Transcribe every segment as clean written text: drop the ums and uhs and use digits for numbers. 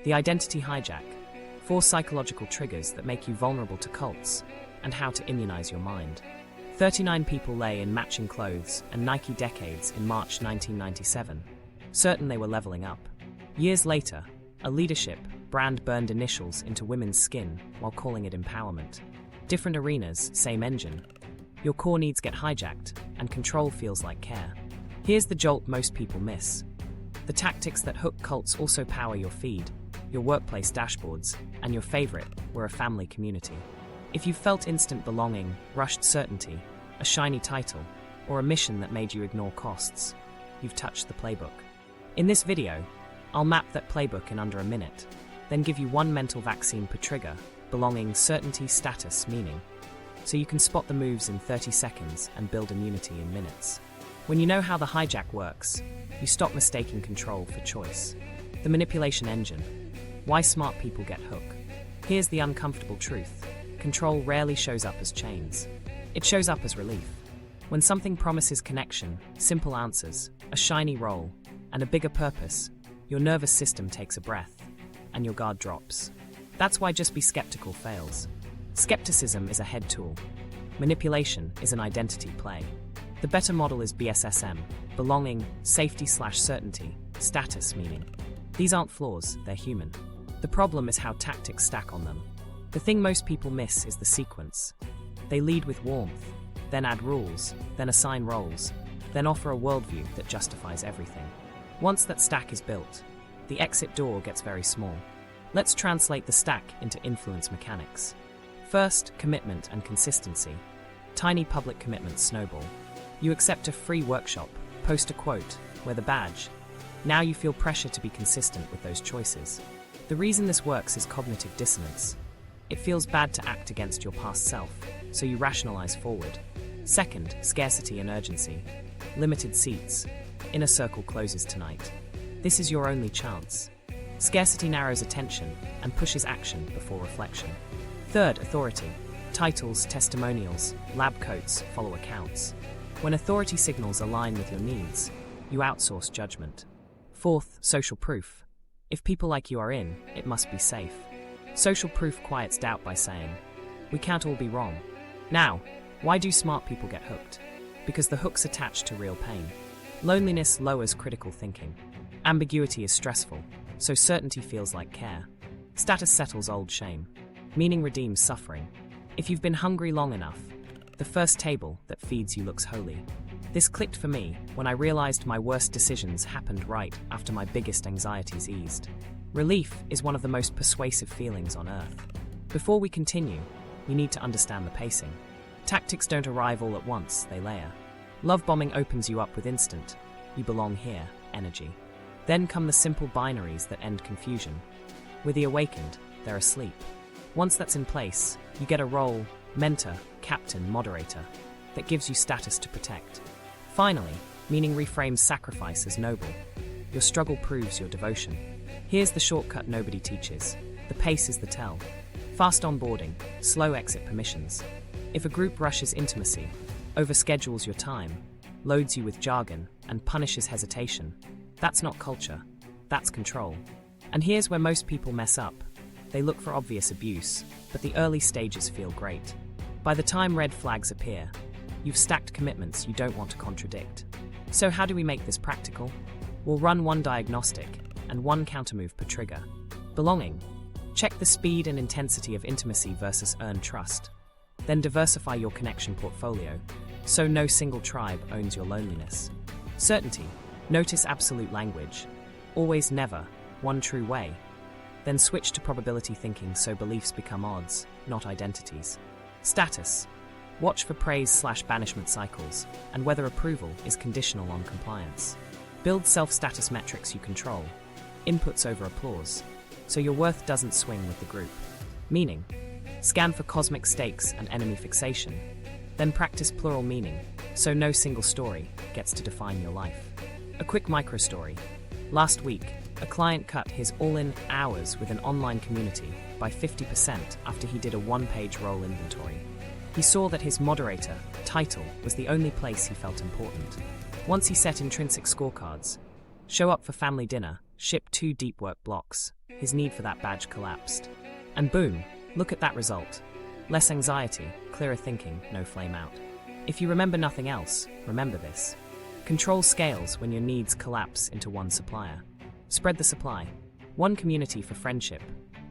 The Identity Hijack, 4 psychological triggers that make you vulnerable to cults, and how to immunize your mind. 39 people lay in matching clothes and Nike decades in March 1997, certain they were leveling up. Years later, a leadership brand burned initials into women's skin while calling it empowerment. Different arenas, same engine. Your core needs get hijacked, and control feels like care. Here's the jolt most people miss. The tactics that hook cults also power your feed, your workplace dashboards, and your favorite, we're a family community. If you felt instant belonging, rushed certainty, a shiny title, or a mission that made you ignore costs, you've touched the playbook. In this video, I'll map that playbook in under a minute, then give you one mental vaccine per trigger, belonging, certainty, status, meaning, so you can spot the moves in 30 seconds and build immunity in minutes. When you know how the hijack works, you stop mistaking control for choice. The manipulation engine. Why smart people get hooked. Here's the uncomfortable truth. Control rarely shows up as chains. It shows up as relief. When something promises connection, simple answers, a shiny role, and a bigger purpose, your nervous system takes a breath, and your guard drops. That's why just be skeptical fails. Skepticism is a head tool. Manipulation is an identity play. The better model is BSSM, belonging, safety/certainty, status, meaning. These aren't flaws, they're human. The problem is how tactics stack on them. The thing most people miss is the sequence. They lead with warmth, then add rules, then assign roles, then offer a worldview that justifies everything. Once that stack is built, the exit door gets very small. Let's translate the stack into influence mechanics. First, commitment and consistency. Tiny public commitments snowball. You accept a free workshop, post a quote, wear the badge. Now you feel pressure to be consistent with those choices. The reason this works is cognitive dissonance. It feels bad to act against your past self, so you rationalize forward. Second, scarcity and urgency. Limited seats. Inner circle closes tonight. This is your only chance. Scarcity narrows attention and pushes action before reflection. Third, authority. Titles, testimonials, lab coats follow accounts. When authority signals align with your needs, you outsource judgment. Fourth, social proof. If people like you are in, it must be safe. Social proof quiets doubt by saying, we can't all be wrong. Now, why do smart people get hooked? Because the hook's attached to real pain. Loneliness lowers critical thinking. Ambiguity is stressful, so certainty feels like care. Status settles old shame. Meaning redeems suffering. If you've been hungry long enough, the first table that feeds you looks holy. This clicked for me when I realized my worst decisions happened right after my biggest anxieties eased. Relief is one of the most persuasive feelings on earth. Before we continue, we need to understand the pacing. Tactics don't arrive all at once, they layer. Love bombing opens you up with instant, you belong here, energy. Then come the simple binaries that end confusion. With the awakened, they're asleep. Once that's in place, you get a role, mentor, captain, moderator, that gives you status to protect. Finally, meaning reframes sacrifice as noble. Your struggle proves your devotion. Here's the shortcut nobody teaches. The pace is the tell. Fast onboarding, slow exit permissions. If a group rushes intimacy, overschedules your time, loads you with jargon, and punishes hesitation, that's not culture, that's control. And here's where most people mess up. They look for obvious abuse, but the early stages feel great. By the time red flags appear, you've stacked commitments you don't want to contradict. So how do we make this practical? We'll run one diagnostic and one countermove per trigger. Belonging. Check the speed and intensity of intimacy versus earned trust. Then diversify your connection portfolio, so no single tribe owns your loneliness. Certainty. Notice absolute language. Always, never, one true way. Then switch to probability thinking so beliefs become odds, not identities. Status. Watch for praise/banishment cycles, and whether approval is conditional on compliance. Build self-status metrics you control. Inputs over applause, so your worth doesn't swing with the group. Meaning. Scan for cosmic stakes and enemy fixation. Then practice plural meaning, so no single story gets to define your life. A quick micro story. Last week, a client cut his all-in hours with an online community by 50% after he did a one-page role inventory. He saw that his moderator title was the only place he felt important. Once he set intrinsic scorecards, show up for family dinner, shipped 2 deep work blocks. His need for that badge collapsed. And boom, look at that result. Less anxiety, clearer thinking, no flame out. If you remember nothing else, remember this. Control scales when your needs collapse into one supplier. Spread the supply. One community for friendship,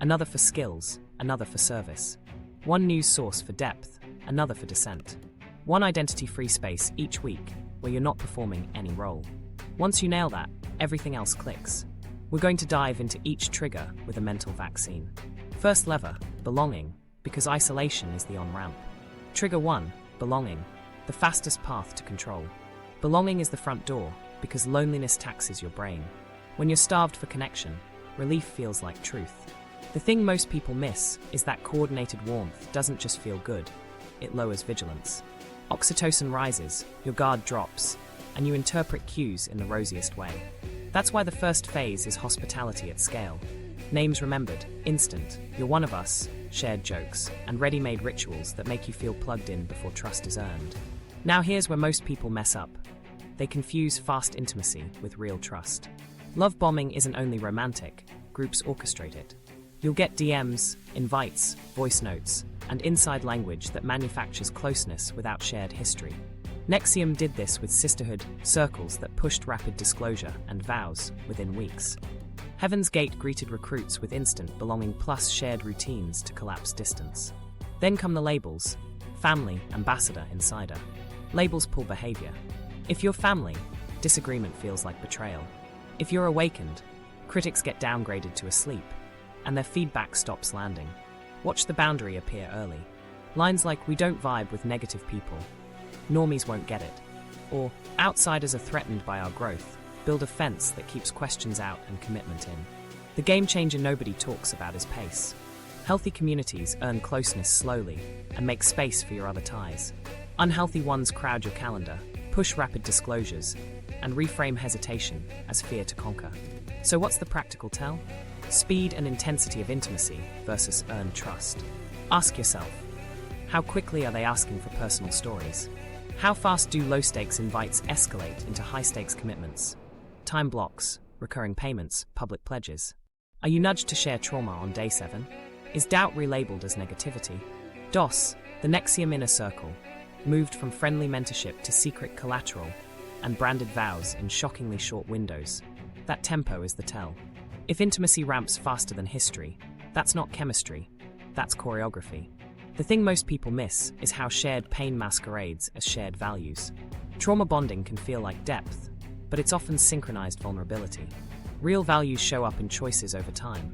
another for skills, another for service. One news source for depth, another for dissent. One identity-free space each week where you're not performing any role. Once you nail that, everything else clicks. We're going to dive into each trigger with a mental vaccine. First lever, belonging, because isolation is the on-ramp. Trigger 1, belonging, the fastest path to control. Belonging is the front door because loneliness taxes your brain. When you're starved for connection, relief feels like truth. The thing most people miss is that coordinated warmth doesn't just feel good, it lowers vigilance. Oxytocin rises, your guard drops, and you interpret cues in the rosiest way. That's why the first phase is hospitality at scale. Names remembered, instant, you're one of us, shared jokes, and ready-made rituals that make you feel plugged in before trust is earned. Now here's where most people mess up. They confuse fast intimacy with real trust. Love bombing isn't only romantic, groups orchestrate it. You'll get DMs, invites, voice notes, and inside language that manufactures closeness without shared history. Nexium did this with sisterhood circles that pushed rapid disclosure and vows within weeks. Heaven's Gate greeted recruits with instant belonging plus shared routines to collapse distance. Then come the labels: family, ambassador, insider. Labels pull behavior. If you're family, disagreement feels like betrayal. If you're awakened, critics get downgraded to asleep, and their feedback stops landing. Watch the boundary appear early. Lines like, "We don't vibe with negative people," "Normies won't get it," or "Outsiders are threatened by our growth," build a fence that keeps questions out and commitment in. The game changer nobody talks about is pace. Healthy communities earn closeness slowly and make space for your other ties. Unhealthy ones crowd your calendar, push rapid disclosures, and reframe hesitation as fear to conquer. So what's the practical tell? Speed and intensity of intimacy versus earned trust. Ask yourself, how quickly are they asking for personal stories? How fast do low-stakes invites escalate into high-stakes commitments? Time blocks, recurring payments, public pledges. Are you nudged to share trauma on day 7? Is doubt relabeled as negativity? DOS, the Nexium inner circle, moved from friendly mentorship to secret collateral and branded vows in shockingly short windows. That tempo is the tell. If intimacy ramps faster than history, that's not chemistry, that's choreography. The thing most people miss is how shared pain masquerades as shared values. Trauma bonding can feel like depth, but it's often synchronized vulnerability. Real values show up in choices over time.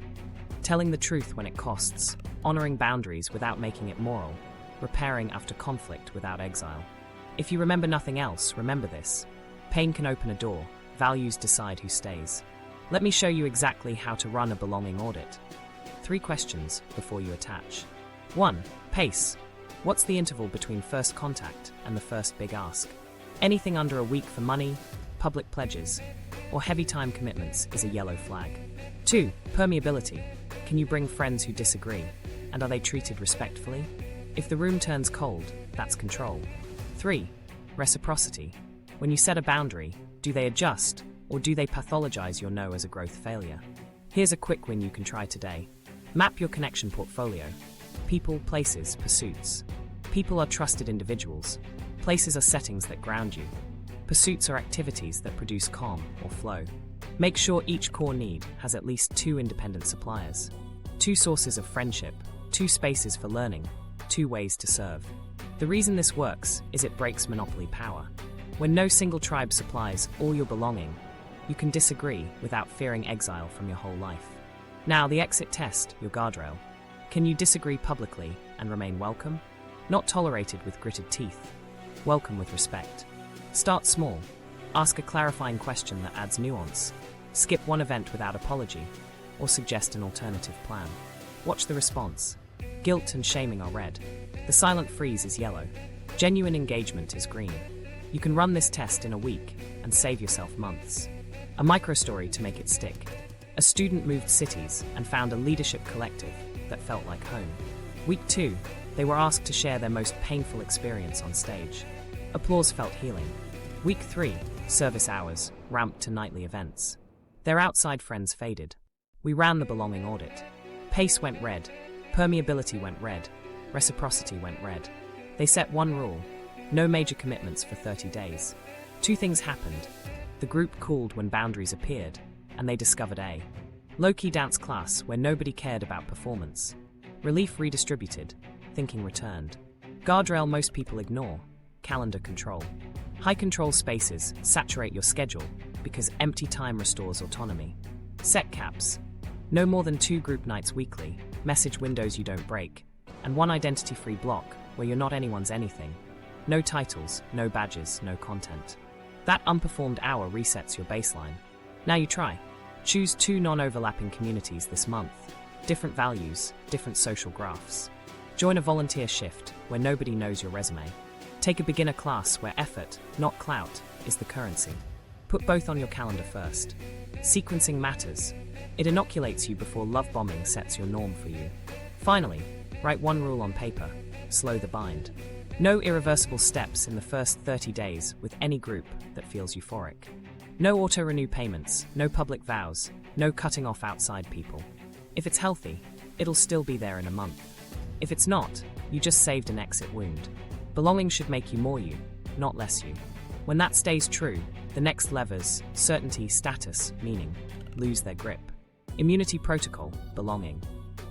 Telling the truth when it costs, honoring boundaries without making it moral, repairing after conflict without exile. If you remember nothing else, remember this. Pain can open a door, values decide who stays. Let me show you exactly how to run a belonging audit. 3 questions before you attach. 1. Pace. What's the interval between first contact and the first big ask? Anything under a week for money, public pledges, or heavy time commitments is a yellow flag. 2. Permeability. Can you bring friends who disagree? And are they treated respectfully? If the room turns cold, that's control. 3. Reciprocity. When you set a boundary, do they adjust, or do they pathologize your no as a growth failure? Here's a quick win you can try today. Map your connection portfolio. People, places, pursuits. People are trusted individuals. Places are settings that ground you. Pursuits are activities that produce calm or flow. Make sure each core need has at least 2 independent suppliers. 2 sources of friendship, 2 spaces for learning, 2 ways to serve. The reason this works is it breaks monopoly power. When no single tribe supplies all your belonging, you can disagree without fearing exile from your whole life. Now, the exit test, your guardrail. Can you disagree publicly and remain welcome? Not tolerated with gritted teeth. Welcome with respect. Start small. Ask a clarifying question that adds nuance. Skip one event without apology, or suggest an alternative plan. Watch the response. Guilt and shaming are red. The silent freeze is yellow. Genuine engagement is green. You can run this test in a week and save yourself months. A microstory to make it stick. A student moved cities and found a leadership collective that felt like home. Week 2, they were asked to share their most painful experience on stage. Applause felt healing. Week 3, service hours ramped to nightly events. Their outside friends faded. We ran the belonging audit. Pace went red. Permeability went red. Reciprocity went red. They set one rule: no major commitments for 30 days. Two things happened. The group cooled when boundaries appeared, and they discovered a low-key dance class where nobody cared about performance. Relief redistributed. Thinking returned. Guardrail most people ignore. Calendar control. High control spaces saturate your schedule because empty time restores autonomy. Set caps. No more than 2 group nights weekly, message windows you don't break, and 1 identity-free block where you're not anyone's anything. No titles, no badges, no content. That unperformed hour resets your baseline. Now you try. Choose 2 non-overlapping communities this month. Different values, different social graphs. Join a volunteer shift where nobody knows your resume. Take a beginner class where effort, not clout, is the currency. Put both on your calendar first. Sequencing matters. It inoculates you before love bombing sets your norm for you. Finally, write 1 rule on paper: slow the bind. No irreversible steps in the first 30 days with any group that feels euphoric. No auto-renew payments, no public vows, no cutting off outside people. If it's healthy, it'll still be there in a month. If it's not, you just saved an exit wound. Belonging should make you more you, not less you. When that stays true, the next levers, certainty, status, meaning, lose their grip. Immunity protocol, belonging.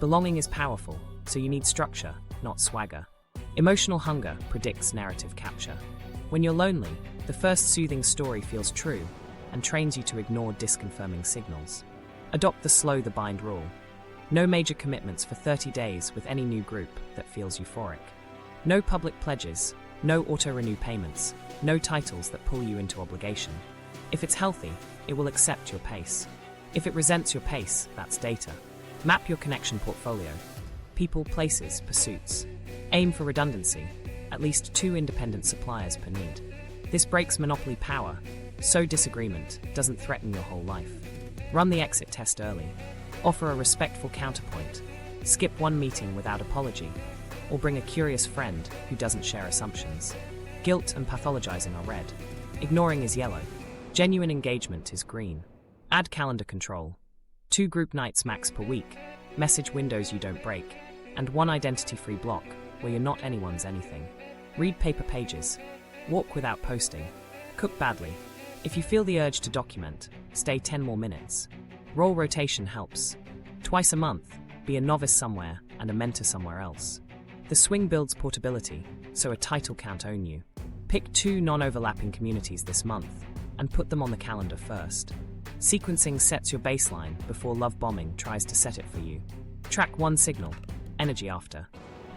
Belonging is powerful, so you need structure, not swagger. Emotional hunger predicts narrative capture. When you're lonely, the first soothing story feels true and trains you to ignore disconfirming signals. Adopt the slow the bind rule. No major commitments for 30 days with any new group that feels euphoric. No public pledges, no auto-renew payments, no titles that pull you into obligation. If it's healthy, it will accept your pace. If it resents your pace, that's data. Map your connection portfolio. People, places, pursuits. Aim for redundancy, at least 2 independent suppliers per need. This breaks monopoly power, so disagreement doesn't threaten your whole life. Run the exit test early. Offer a respectful counterpoint. Skip 1 meeting without apology, or bring a curious friend who doesn't share assumptions. Guilt and pathologizing are red. Ignoring is yellow. Genuine engagement is green. Add calendar control. 2 group nights max per week, message windows you don't break, and 1 identity-free block where you're not anyone's anything. Read paper pages. Walk without posting. Cook badly. If you feel the urge to document, stay 10 more minutes. Role rotation helps. Twice a month, be a novice somewhere and a mentor somewhere else. The swing builds portability, so a title can't own you. Pick 2 non-overlapping communities this month and put them on the calendar first. Sequencing sets your baseline before love bombing tries to set it for you. Track 1 signal, energy after.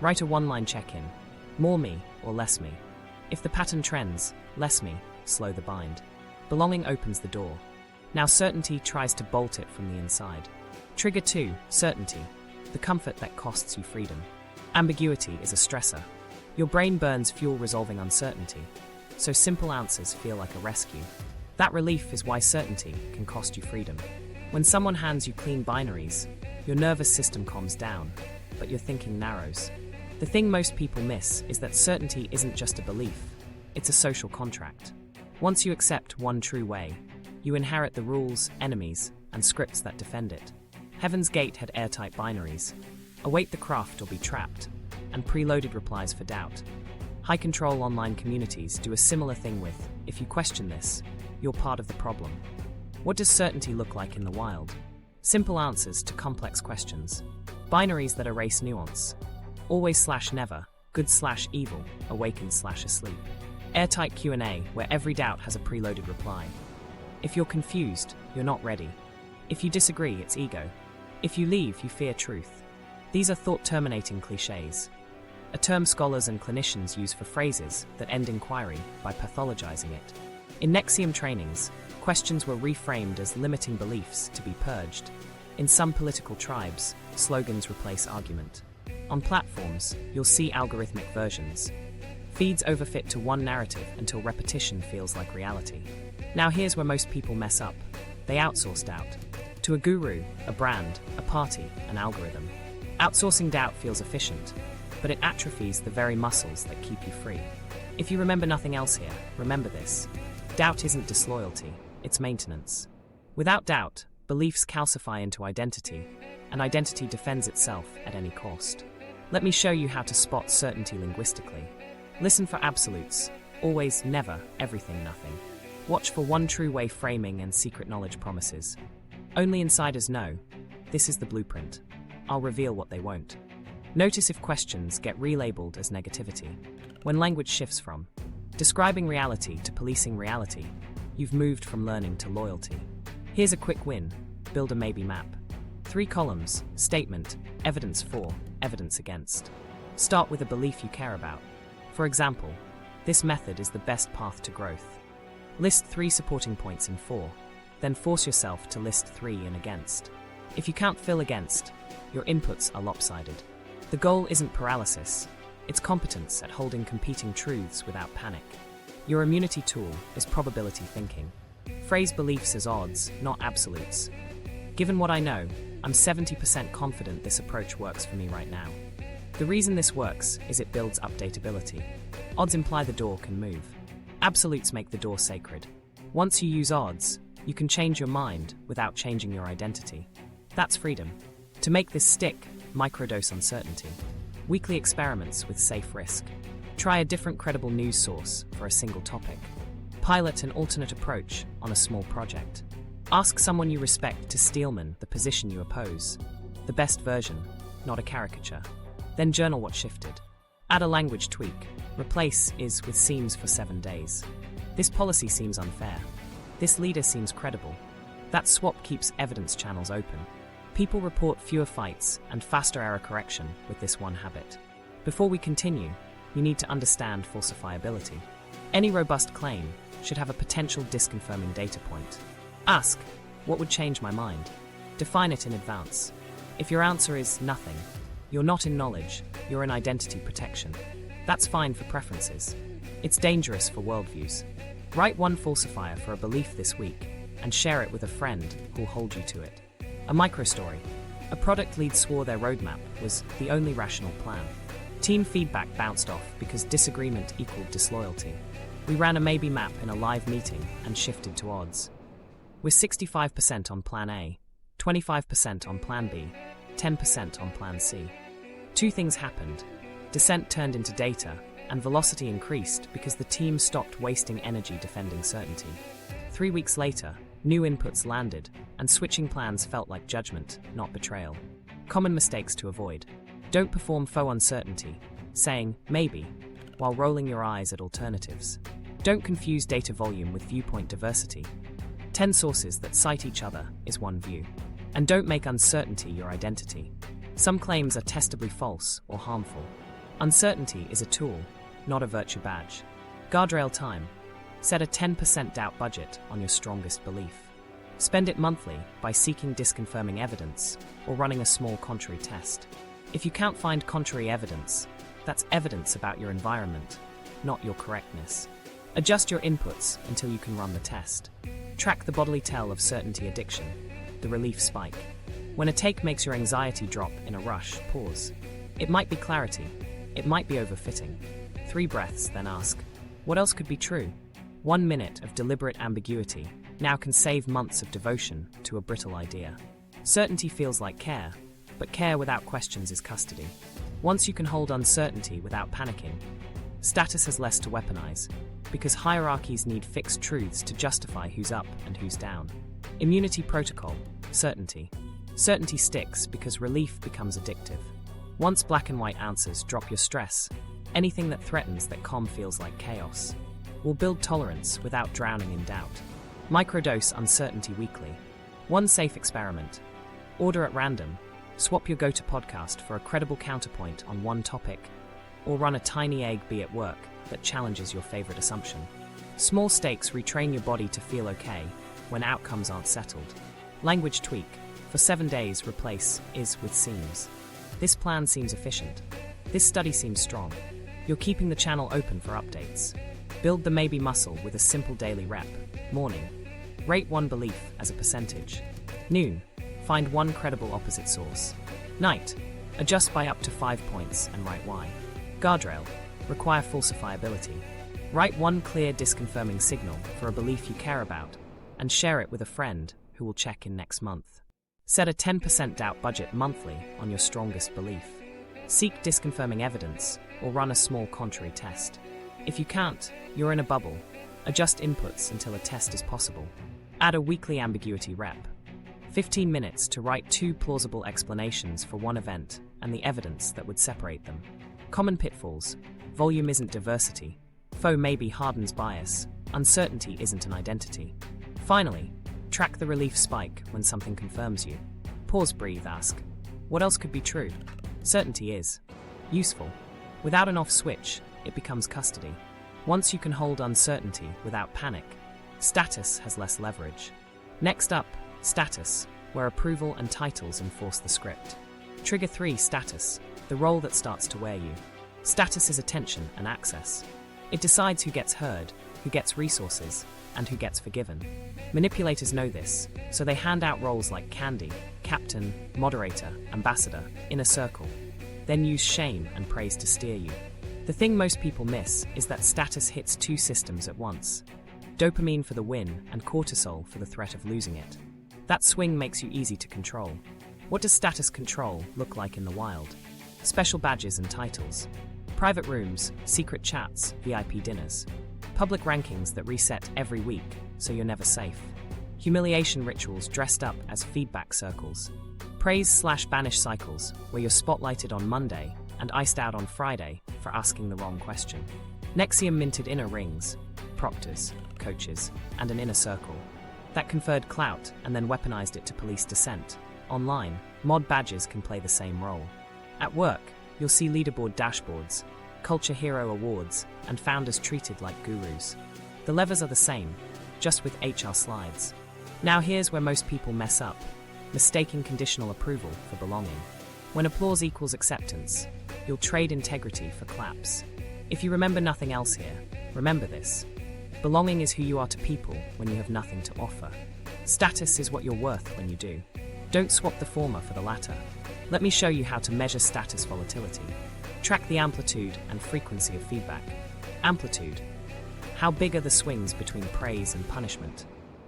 Write a 1-line check-in, more me or less me. If the pattern trends, less me, slow the bind. Belonging opens the door. Now certainty tries to bolt it from the inside. Trigger 2, certainty, the comfort that costs you freedom. Ambiguity is a stressor. Your brain burns fuel resolving uncertainty, so simple answers feel like a rescue. That relief is why certainty can cost you freedom. When someone hands you clean binaries, your nervous system calms down, but your thinking narrows. The thing most people miss is that certainty isn't just a belief, it's a social contract. Once you accept one true way, you inherit the rules, enemies, and scripts that defend it. Heaven's Gate had airtight binaries. Await the craft or be trapped, and preloaded replies for doubt. High control online communities do a similar thing with, if you question this, you're part of the problem. What does certainty look like in the wild? Simple answers to complex questions. Binaries that erase nuance. Always/never, good/evil, awakened/asleep. Airtight Q&A where every doubt has a preloaded reply. If you're confused, you're not ready. If you disagree, it's ego. If you leave, you fear truth. These are thought-terminating clichés, a term scholars and clinicians use for phrases that end inquiry by pathologizing it. In Nexium trainings, questions were reframed as limiting beliefs to be purged. In some political tribes, slogans replace argument. On platforms, you'll see algorithmic versions. Feeds overfit to one narrative until repetition feels like reality. Now here's where most people mess up. They outsource doubt. To a guru, a brand, a party, an algorithm. Outsourcing doubt feels efficient, but it atrophies the very muscles that keep you free. If you remember nothing else here, remember this. Doubt isn't disloyalty, it's maintenance. Without doubt, beliefs calcify into identity, and identity defends itself at any cost. Let me show you how to spot certainty linguistically. Listen for absolutes, always, never, everything, nothing. Watch for one true way framing and secret knowledge promises. Only insiders know. This is the blueprint. I'll reveal what they won't. Notice if questions get relabeled as negativity. When language shifts from describing reality to policing reality, you've moved from learning to loyalty. Here's a quick win. Build a maybe map. 3 columns: statement, evidence for, evidence against. Start with a belief you care about. For example, this method is the best path to growth. List 3 supporting points in 4, then force yourself to list 3 in against. If you can't fill against, your inputs are lopsided. The goal isn't paralysis, it's competence at holding competing truths without panic. Your immunity tool is probability thinking. Phrase beliefs as odds, not absolutes. Given what I know, I'm 70% confident this approach works for me right now. The reason this works is it builds updatability. Odds imply the door can move. Absolutes make the door sacred. Once you use odds, you can change your mind without changing your identity. That's freedom. To make this stick, microdose uncertainty. Weekly experiments with safe risk. Try a different credible news source for a single topic. Pilot an alternate approach on a small project. Ask someone you respect to steelman the position you oppose. The best version, not a caricature. Then journal what shifted. Add a language tweak. Replace is with seems for 7 days. This policy seems unfair. This leader seems credible. That swap keeps evidence channels open. People report fewer fights and faster error correction with this one habit. Before we continue, you need to understand falsifiability. Any robust claim should have a potential disconfirming data point. Ask, what would change my mind? Define it in advance. If your answer is nothing, you're not in knowledge, you're in identity protection. That's fine for preferences. It's dangerous for worldviews. Write one falsifier for a belief this week and share it with a friend who'll hold you to it. A microstory. A product lead swore their roadmap was the only rational plan. Team feedback bounced off because disagreement equaled disloyalty. We ran a maybe map in a live meeting and shifted to odds. We're 65% on plan A, 25% on plan B, 10% on plan C. 2 things happened. Dissent turned into data, and velocity increased because the team stopped wasting energy defending certainty. 3 weeks later, new inputs landed, and switching plans felt like judgment, not betrayal. Common mistakes to avoid. Don't perform faux uncertainty, saying maybe, while rolling your eyes at alternatives. Don't confuse data volume with viewpoint diversity. 10 sources that cite each other is one view. And don't make uncertainty your identity. Some claims are testably false or harmful. Uncertainty is a tool, not a virtue badge. Guardrail time. Set a 10% doubt budget on your strongest belief. Spend it monthly by seeking disconfirming evidence or running a small contrary test. If you can't find contrary evidence, that's evidence about your environment, not your correctness. Adjust your inputs until you can run the test. Track the bodily tell of certainty addiction, the relief spike. When a take makes your anxiety drop in a rush, pause. It might be clarity. It might be overfitting. 3 breaths, then ask, what else could be true? 1 minute of deliberate ambiguity now can save months of devotion to a brittle idea. Certainty feels like care, but care without questions is custody. Once you can hold uncertainty without panicking, status has less to weaponize, because hierarchies need fixed truths to justify who's up and who's down. Immunity protocol, certainty. Certainty sticks because relief becomes addictive. Once black and white answers drop your stress, anything that threatens that calm feels like chaos. We'll build tolerance without drowning in doubt. Microdose uncertainty weekly. 1 safe experiment. Order at random. Swap your go-to podcast for a credible counterpoint on one topic, or run a tiny egg bee at work that challenges your favorite assumption. Small stakes retrain your body to feel okay when outcomes aren't settled. Language tweak. For 7 days, replace is with seems. This plan seems efficient. This study seems strong. You're keeping the channel open for updates. Build the maybe muscle with a simple daily rep. Morning. Rate one belief as a percentage. Noon. Find one credible opposite source. Night. Adjust by up to 5 points and write why. Guardrail. Require falsifiability. Write one clear disconfirming signal for a belief you care about and share it with a friend who will check in next month. Set a 10% doubt budget monthly on your strongest belief. Seek disconfirming evidence or run a small contrary test. If you can't, you're in a bubble. Adjust inputs until a test is possible. Add a weekly ambiguity rep. 15 minutes to write 2 plausible explanations for one event and the evidence that would separate them. Common pitfalls. Volume isn't diversity. Faux maybe hardens bias. Uncertainty isn't an identity. Finally, track the relief spike when something confirms you. Pause, breathe, ask, what else could be true? Certainty is useful. Without an off switch, it becomes custody. Once you can hold uncertainty without panic, status has less leverage. Next up, status, where approval and titles enforce the script. Trigger 3, status, the role that starts to wear you. Status is attention and access. It decides who gets heard, who gets resources, and who gets forgiven. Manipulators know this, so they hand out roles like candy, captain, moderator, ambassador, inner circle, then use shame and praise to steer you. The thing most people miss is that status hits 2 systems at once. Dopamine for the win and cortisol for the threat of losing it. That swing makes you easy to control. What does status control look like in the wild? Special badges and titles. Private rooms, secret chats, VIP dinners. Public rankings that reset every week, so you're never safe. Humiliation rituals dressed up as feedback circles. Praise/banish cycles, where you're spotlighted on Monday and iced out on Friday for asking the wrong question. Nexium minted inner rings, proctors, coaches, and an inner circle. That conferred clout and then weaponized it to police dissent. Online, mod badges can play the same role. At work, you'll see leaderboard dashboards, culture hero awards, and founders treated like gurus. The levers are the same, just with HR slides. Now here's where most people mess up, mistaking conditional approval for belonging. When applause equals acceptance, you'll trade integrity for claps. If you remember nothing else here, remember this. Belonging is who you are to people when you have nothing to offer. Status is what you're worth when you do. Don't swap the former for the latter. Let me show you how to measure status volatility. Track the amplitude and frequency of feedback. Amplitude. How big are the swings between praise and punishment?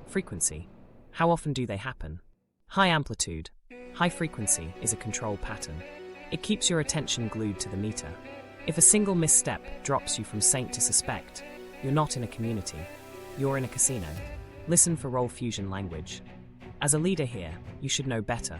Frequency. How often do they happen? High amplitude. High frequency is a control pattern. It keeps your attention glued to the meter. If a single misstep drops you from saint to suspect, you're not in a community. You're in a casino. Listen for role fusion language. As a leader here, you should know better.